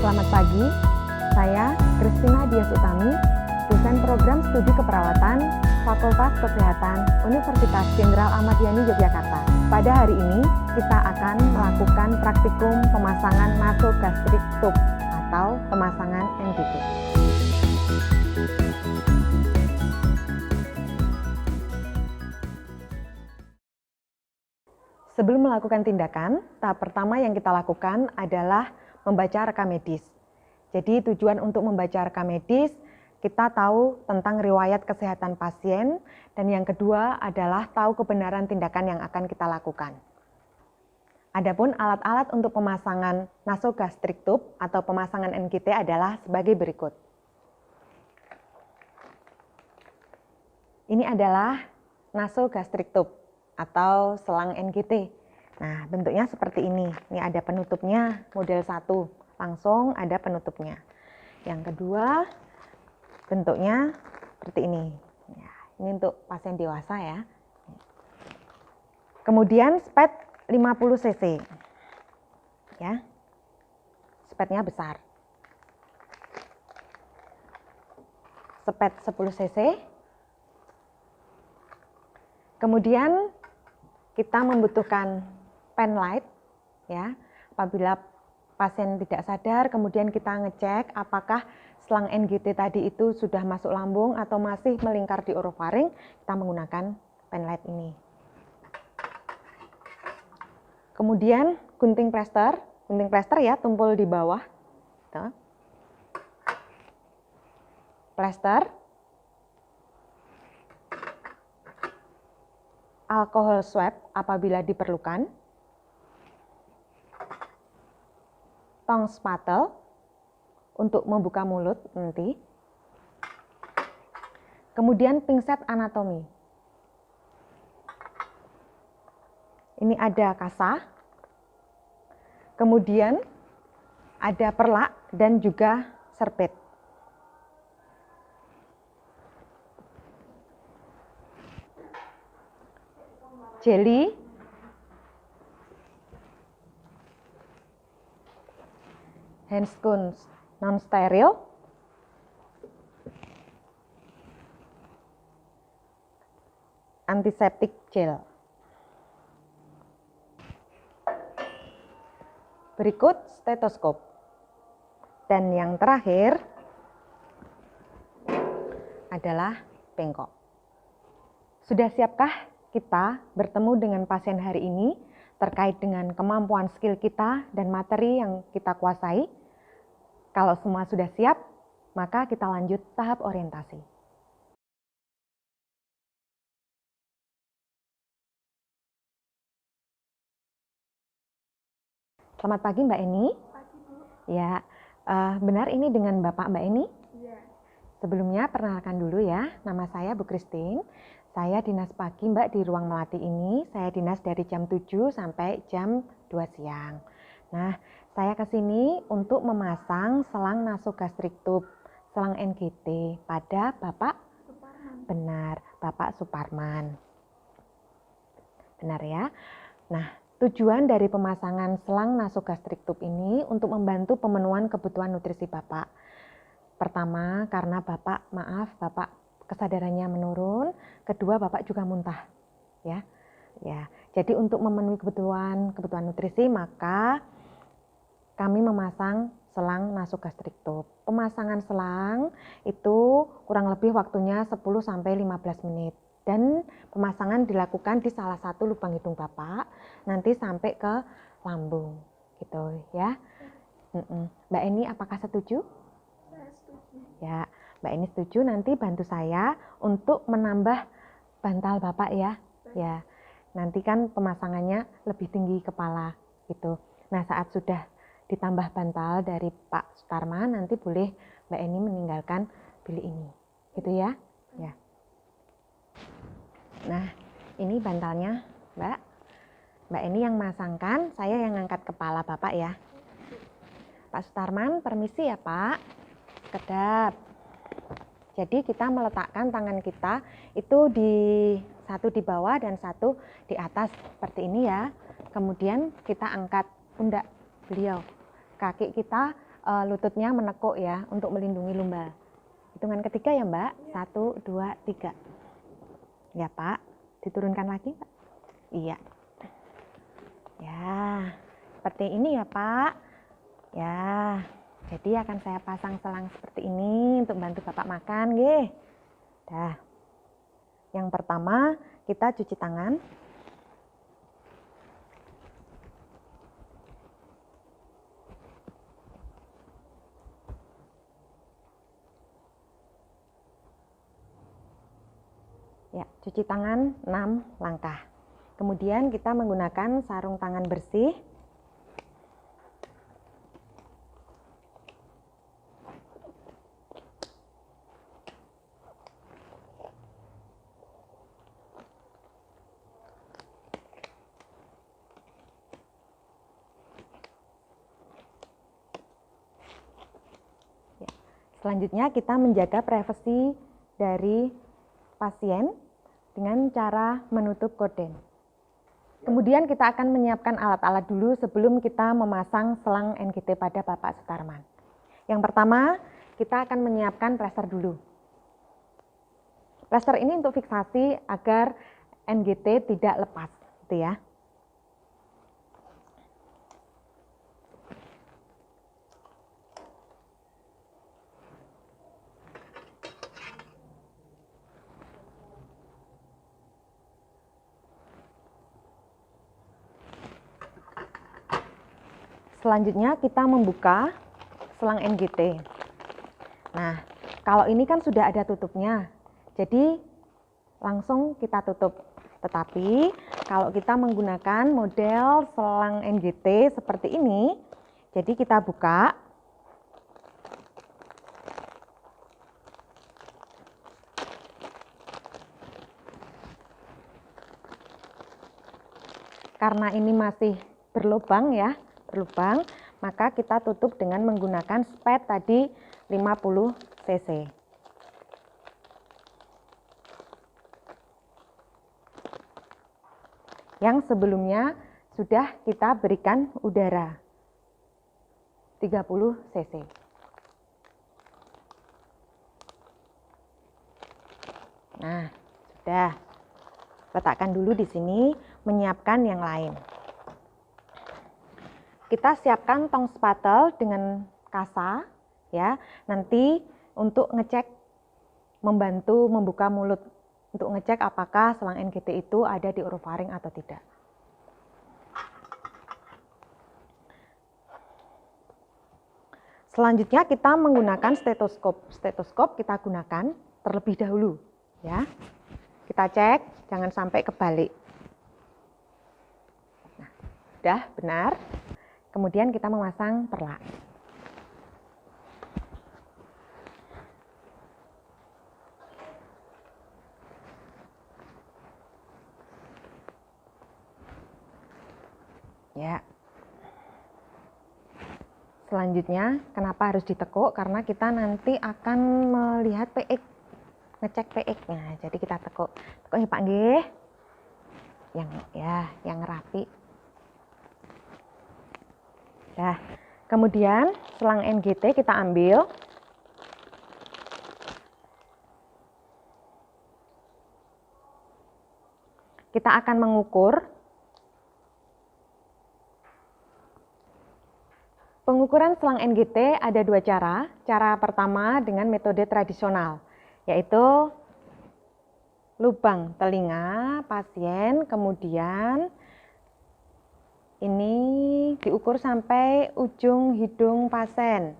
Selamat pagi, saya Kristina Dias Utami, dosen program studi keperawatan Fakultas Kesehatan Universitas Jenderal Ahmad Yani Yogyakarta. Pada hari ini, kita akan melakukan praktikum pemasangan nasogastric tube atau pemasangan NGT. Sebelum melakukan tindakan, tahap pertama yang kita lakukan adalah membaca rekam medis. Jadi tujuan untuk membaca rekam medis, kita tahu tentang riwayat kesehatan pasien, dan yang kedua adalah tahu kebenaran tindakan yang akan kita lakukan. Adapun alat-alat untuk pemasangan nasogastric tube atau pemasangan NGT adalah sebagai berikut. Ini adalah nasogastric tube atau selang NGT. Nah, bentuknya seperti ini. Ini ada penutupnya, model 1. Langsung ada penutupnya. Yang kedua, bentuknya seperti ini. Ya, ini untuk pasien dewasa ya. Kemudian spet 50 cc. Ya. Spetnya besar. Spet 10 cc. Kemudian kita membutuhkan pen light ya. Apabila pasien tidak sadar, kemudian kita ngecek apakah selang NGT tadi itu sudah masuk lambung atau masih melingkar di orofaring, kita menggunakan pen light ini. Kemudian gunting plester ya, tumpul di bawah. Tuh. Plester, alkohol swab apabila diperlukan, tong spatel untuk membuka mulut nanti, kemudian pinset anatomi. Ini ada kasa, kemudian ada perlak dan juga serbet. Jeli, handscoon non-steril, antiseptik gel. Berikut stetoskop. Dan yang terakhir adalah bengkok. Sudah siapkah kita bertemu dengan pasien hari ini terkait dengan kemampuan skill kita dan materi yang kita kuasai? Kalau semua sudah siap, maka kita lanjut tahap orientasi. Selamat pagi Mbak Eni. Pagi Bu. Ya, benar ini dengan Bapak Mbak Eni? Iya. Sebelumnya perkenalkan dulu ya, nama saya Bu Christine. Saya dinas pagi Mbak di ruang melati ini, saya dinas dari jam 7 sampai jam 2 siang. Nah, saya ke sini untuk memasang selang nasogastric tube, selang NGT pada Bapak Suparman. Benar, Bapak Suparman. Benar ya. Nah, tujuan dari pemasangan selang nasogastric tube ini untuk membantu pemenuhan kebutuhan nutrisi Bapak. Pertama, karena Bapak kesadarannya menurun, kedua Bapak juga muntah, ya. Jadi untuk memenuhi kebutuhan nutrisi, maka kami memasang selang nasogastric tube. Pemasangan selang itu kurang lebih waktunya 10 sampai 15 menit. Dan pemasangan dilakukan di salah satu lubang hidung Bapak, nanti sampai ke lambung, gitu ya. Mbak Eni, apakah setuju? Saya setuju. Ya, Mbak Eni setuju, nanti bantu saya untuk menambah bantal Bapak ya. Ya, nanti kan pemasangannya lebih tinggi kepala gitu. Nah, saat sudah ditambah bantal dari Pak Sutarman, nanti boleh Mbak Eni meninggalkan bilik ini. Gitu ya? Ya. Nah, ini bantalnya, Mbak. Mbak Eni yang masangkan, saya yang ngangkat kepala Bapak ya. Pak Sutarman, permisi ya Pak. Kedap. Jadi kita meletakkan tangan kita itu satu di bawah dan satu di atas seperti ini ya. Kemudian kita angkat pundak beliau. Kaki kita lututnya menekuk ya untuk melindungi lumba. Hitungan ketiga ya Mbak, 1, 2, 3. Ya Pak, diturunkan lagi Pak. Iya. Ya, seperti ini ya Pak. Ya, jadi akan saya pasang selang seperti ini untuk bantu Bapak makan, nggih. Dah. Yang pertama, kita cuci tangan. Ya, cuci tangan 6 langkah. Kemudian kita menggunakan sarung tangan bersih. Selanjutnya kita menjaga privasi dari pasien dengan cara menutup gorden. Kemudian kita akan menyiapkan alat-alat dulu sebelum kita memasang selang NGT pada Bapak Sutarman. Yang pertama, kita akan menyiapkan plester dulu. Plester ini untuk fiksasi agar NGT tidak lepas, gitu ya. Selanjutnya kita membuka selang NGT. Nah, kalau ini kan sudah ada tutupnya, jadi langsung kita tutup. Tetapi kalau kita menggunakan model selang NGT seperti ini, jadi kita buka. Karena ini masih berlubang ya, maka kita tutup dengan menggunakan spet tadi 50 cc. Yang sebelumnya sudah kita berikan udara 30 cc. Nah, sudah. Letakkan dulu di sini, menyiapkan yang lain. Kita siapkan tong spatel dengan kasa ya. Nanti untuk ngecek, membantu membuka mulut untuk ngecek apakah selang NGT itu ada di orofaring atau tidak. Selanjutnya kita menggunakan stetoskop. Stetoskop kita gunakan terlebih dahulu ya. Kita cek, jangan sampai kebalik. Nah, sudah benar. Kemudian kita memasang perlak. Ya. Selanjutnya, kenapa harus ditekuk? Karena kita nanti akan melihat PX, ngecek PX-nya. Jadi kita tekuk. Tekuk ya Pak nggih. Yang rapi. Nah, kemudian selang NGT kita ambil. Kita akan mengukur. Pengukuran selang NGT ada dua cara. Cara pertama dengan metode tradisional, yaitu lubang telinga pasien, kemudian ini diukur sampai ujung hidung pasien.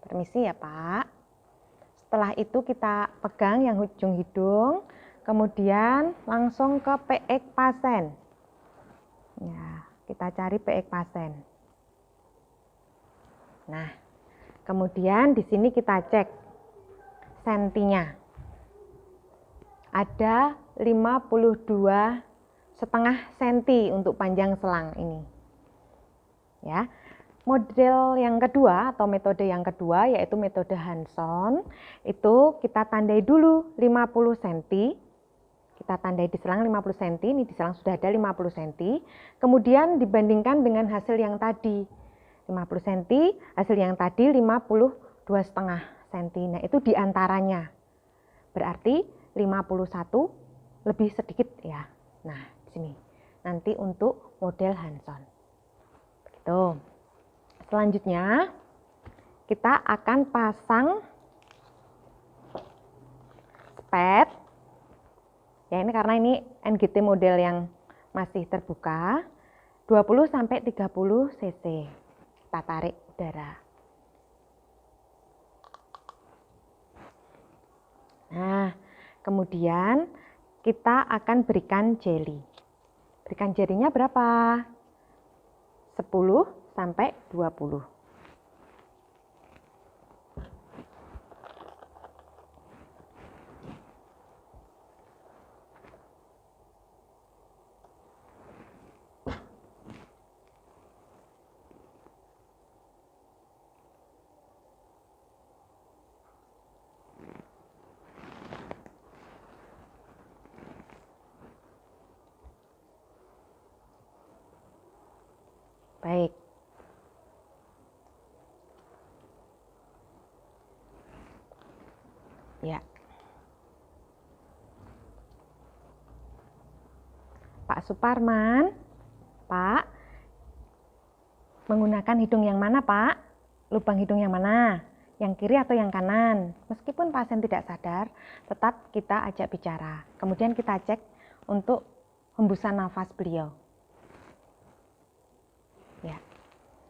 Permisi ya Pak. Setelah itu kita pegang yang ujung hidung, kemudian langsung ke PX pasien. Ya, kita cari PX pasien. Nah, kemudian di sini kita cek sentinya. Ada 52,5 cm untuk panjang selang ini. Ya. Model yang kedua atau metode yang kedua yaitu metode Hanson, itu kita tandai dulu 50 cm. Kita tandai di selang 50 cm, ini di selang sudah ada 50 cm. Kemudian dibandingkan dengan hasil yang tadi. 50 cm, hasil yang tadi 52,5 cm. Nah, itu diantaranya. Berarti 51 lebih sedikit ya. Nah, di sini. Nanti untuk model Hanson. Begitu. Selanjutnya, kita akan pasang spet. Ya, ini karena ini NGT model yang masih terbuka. 20-30 cc. Kita tarik udara. Nah, kemudian kita akan berikan jelly. Berikan jelly-nya berapa? 10-20. Baik. Ya. Pak Suparman, Pak, menggunakan hidung yang mana, Pak? Lubang hidung yang mana? Yang kiri atau yang kanan? Meskipun pasien tidak sadar, tetap kita ajak bicara. Kemudian kita cek untuk hembusan nafas beliau. Ya,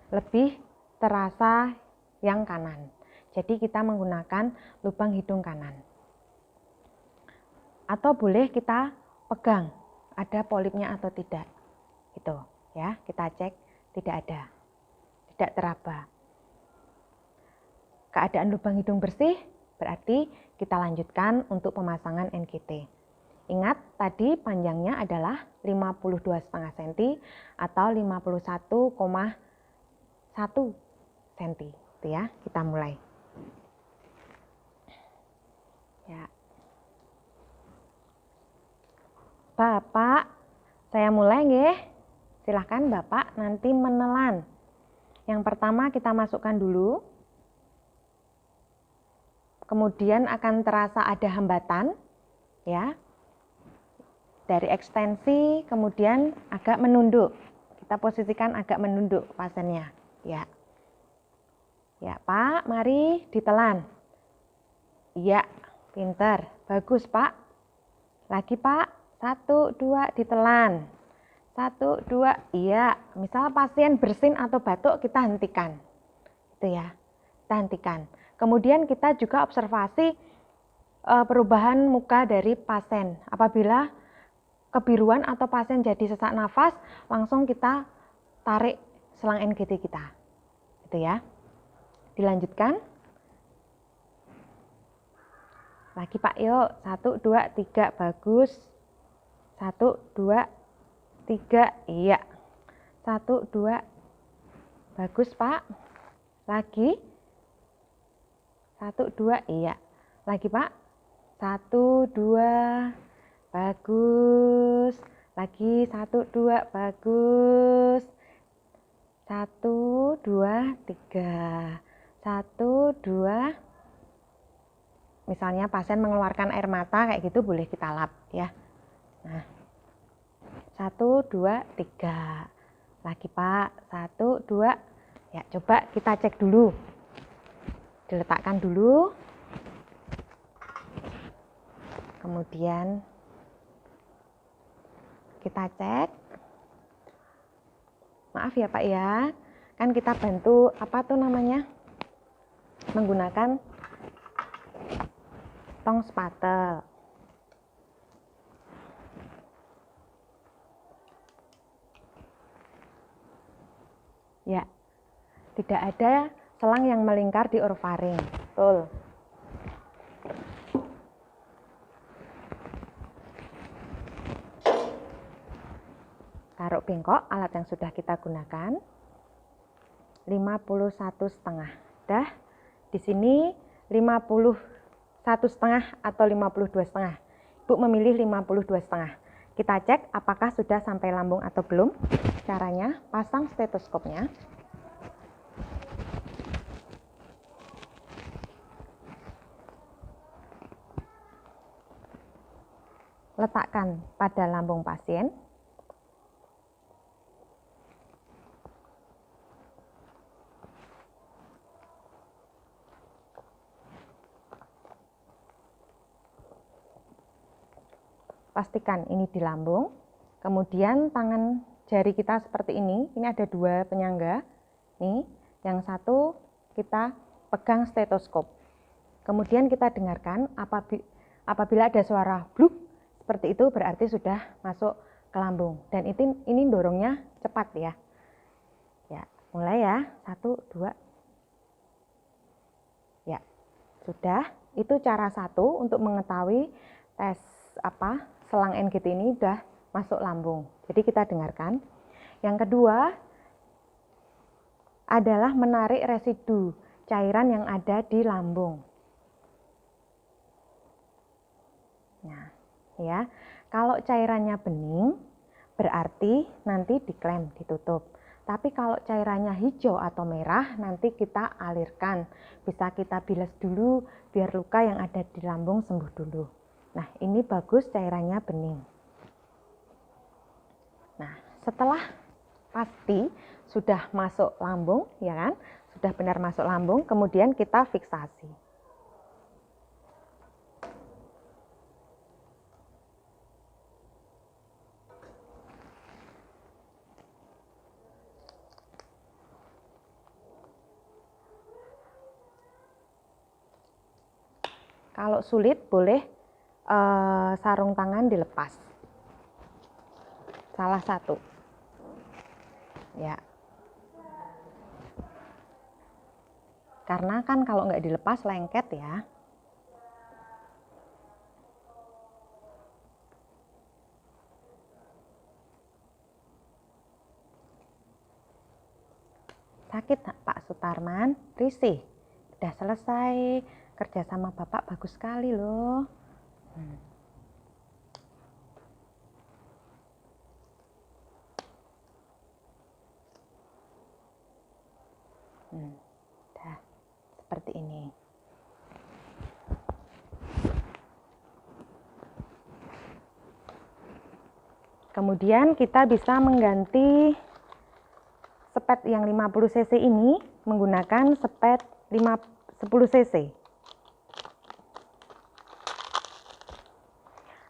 lebih terasa yang kanan. Jadi kita menggunakan lubang hidung kanan. Atau boleh kita pegang, ada polipnya atau tidak. Gitu, ya. Kita cek tidak ada. Tidak teraba. Keadaan lubang hidung bersih, berarti kita lanjutkan untuk pemasangan NGT. Ingat, tadi panjangnya adalah 52,5 cm atau 51,1 cm. Itu ya, kita mulai. Ya. Bapak, saya mulai nggih. Silahkan Bapak nanti menelan. Yang pertama kita masukkan dulu. Kemudian akan terasa ada hambatan, ya. Dari ekstensi, kemudian agak menunduk. Kita posisikan agak menunduk pasiennya, ya. Ya, Pak, mari ditelan. Iya, pinter. Bagus, Pak. Lagi, Pak. 1, 2, ditelan. 1, 2, iya. Misal pasien bersin atau batuk, kita hentikan. Itu ya, kita hentikan. Kemudian kita juga observasi perubahan muka dari pasien. Apabila kebiruan atau pasien jadi sesak nafas, langsung kita tarik selang NGT kita. Itu ya. Dilanjutkan. Lagi Pak, yuk. 1, 2, 3, bagus. 1, 2, 3, iya. 1, 2, bagus Pak. Lagi. 1, 2, iya. Lagi Pak. 1, 2, bagus. Lagi 1, 2, bagus. 1, 2, 3. 1, 2. Misalnya pasien mengeluarkan air mata kayak gitu, boleh kita lap ya. Nah. 1, 2, 3. Lagi Pak. 1, 2. Ya, coba kita cek dulu. Diletakkan dulu. Kemudian kita cek. Maaf ya Pak ya. Kan kita bantu apa tuh namanya? Menggunakan tong spatel. Ya. Tidak ada selang yang melingkar di orofaring. Betul. Taruh bengkok alat yang sudah kita gunakan. 51,5. Dah. Di sini 51,5 atau 52,5. Ibu memilih 52,5. Kita cek apakah sudah sampai lambung atau belum. Caranya pasang stetoskopnya. letakkan pada lambung pasien. Pastikan ini di lambung. Kemudian tangan jari kita seperti ini ada dua penyangga. Nih, yang satu kita pegang stetoskop. Kemudian kita dengarkan apabila ada suara bluk seperti itu berarti sudah masuk ke lambung. Dan ini dorongnya cepat ya. Ya, mulai ya. 1, 2. Ya, sudah. Itu cara satu untuk mengetahui tes selang NGT ini sudah masuk lambung. Jadi kita dengarkan. Yang kedua adalah menarik residu cairan yang ada di lambung. Nah, ya. Kalau cairannya bening berarti nanti diklem, ditutup. Tapi kalau cairannya hijau atau merah nanti kita alirkan. Bisa kita bilas dulu biar luka yang ada di lambung sembuh dulu. Nah, ini bagus cairannya bening. Nah, setelah pasti sudah masuk lambung, ya kan? Sudah benar masuk lambung, kemudian kita fiksasi. Kalau sulit boleh sarung tangan dilepas. Salah satu. Ya. Karena kan kalau nggak dilepas lengket ya. Sakit Pak Sutarman? Risih? Udah selesai. Kerja sama Bapak bagus sekali loh. Dah, seperti ini. Kemudian kita bisa mengganti sepet yang 50 cc ini menggunakan sepet 10 cc.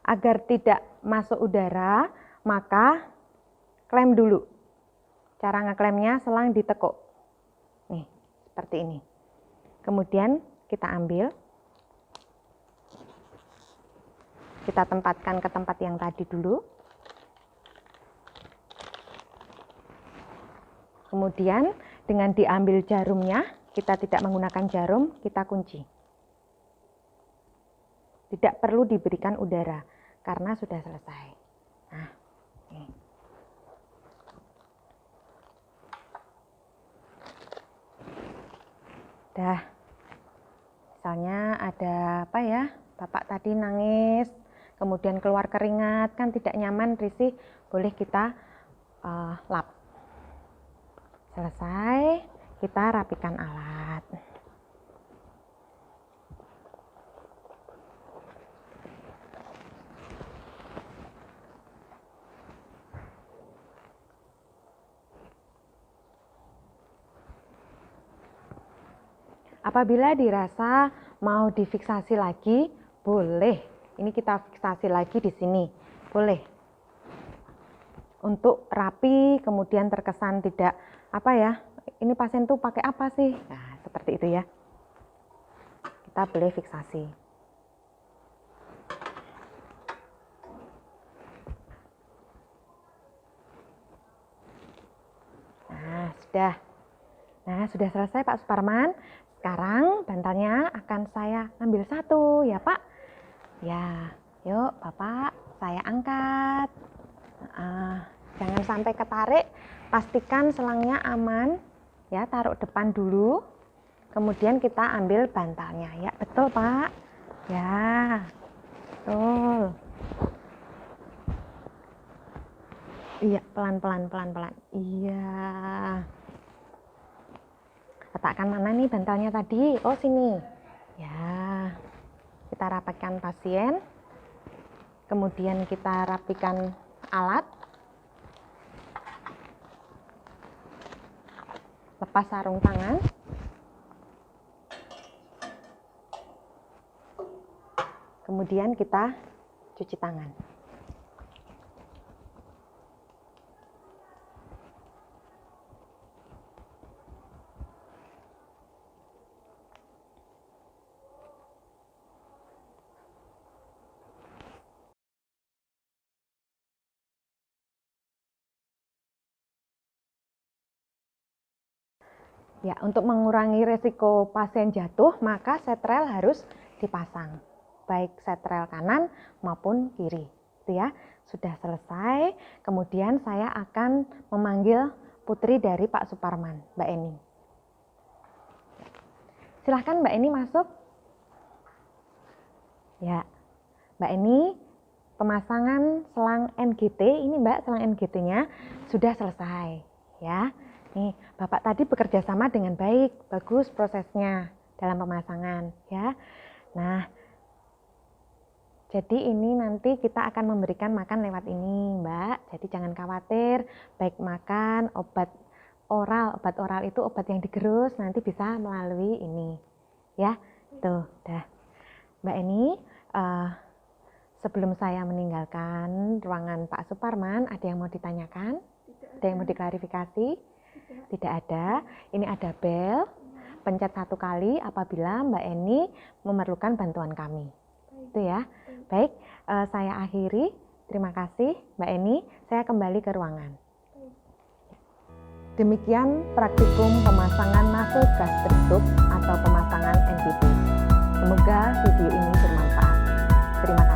Agar tidak masuk udara, maka klem dulu. Cara ngeklemnya selang ditekuk. Nih, seperti ini. Kemudian kita ambil. Kita tempatkan ke tempat yang tadi dulu. Kemudian dengan diambil jarumnya, kita tidak menggunakan jarum, kita kunci. Tidak perlu diberikan udara karena sudah selesai. Nah, nih. Dah. Misalnya ada apa ya? Bapak tadi nangis, kemudian keluar keringat, kan tidak nyaman, risih, boleh kita lap. Selesai, kita rapikan alat. Apabila dirasa mau difiksasi lagi, boleh. Ini kita fiksasi lagi di sini, boleh. Untuk rapi, kemudian terkesan tidak ini pasien tuh pakai apa sih? Nah, seperti itu ya. Kita boleh fiksasi. Nah, sudah selesai Pak Suparman. Sekarang bantalnya akan saya ambil satu ya Pak. Ya, yuk Bapak, saya angkat. Jangan sampai ketarik, pastikan selangnya aman. Ya, taruh depan dulu. Kemudian kita ambil bantalnya. Ya, betul Pak. Ya, betul. Iya, pelan-pelan. Iya. Letakkan mana nih bantalnya tadi? Oh, sini. Ya. Kita rapatkan pasien. Kemudian kita rapikan alat. Lepas sarung tangan. Kemudian kita cuci tangan. Ya, untuk mengurangi risiko pasien jatuh, maka setrel harus dipasang, baik setrel kanan maupun kiri. Itu ya, sudah selesai. Kemudian saya akan memanggil putri dari Pak Suparman, Mbak Eni. Silahkan Mbak Eni masuk. Ya, Mbak Eni, pemasangan selang NGT, ini Mbak selang NGT-nya sudah selesai. Ya. Nih, Bapak tadi bekerja sama dengan baik, bagus prosesnya dalam pemasangan, ya. Nah, jadi ini nanti kita akan memberikan makan lewat ini, Mbak. Jadi jangan khawatir, baik makan, obat oral itu obat yang digerus nanti bisa melalui ini, ya. Tuh, dah. Mbak Eni, sebelum saya meninggalkan ruangan Pak Suparman, ada yang mau ditanyakan? Ada yang mau diklarifikasi? Tidak ada. Ini ada bel, pencet 1 kali apabila Mbak Eni memerlukan bantuan kami. Itu ya. Baik, saya akhiri. Terima kasih Mbak Eni. Saya kembali ke ruangan. Demikian praktikum pemasangan nasogastric tube atau pemasangan NGT. Semoga video ini bermanfaat. Terima kasih.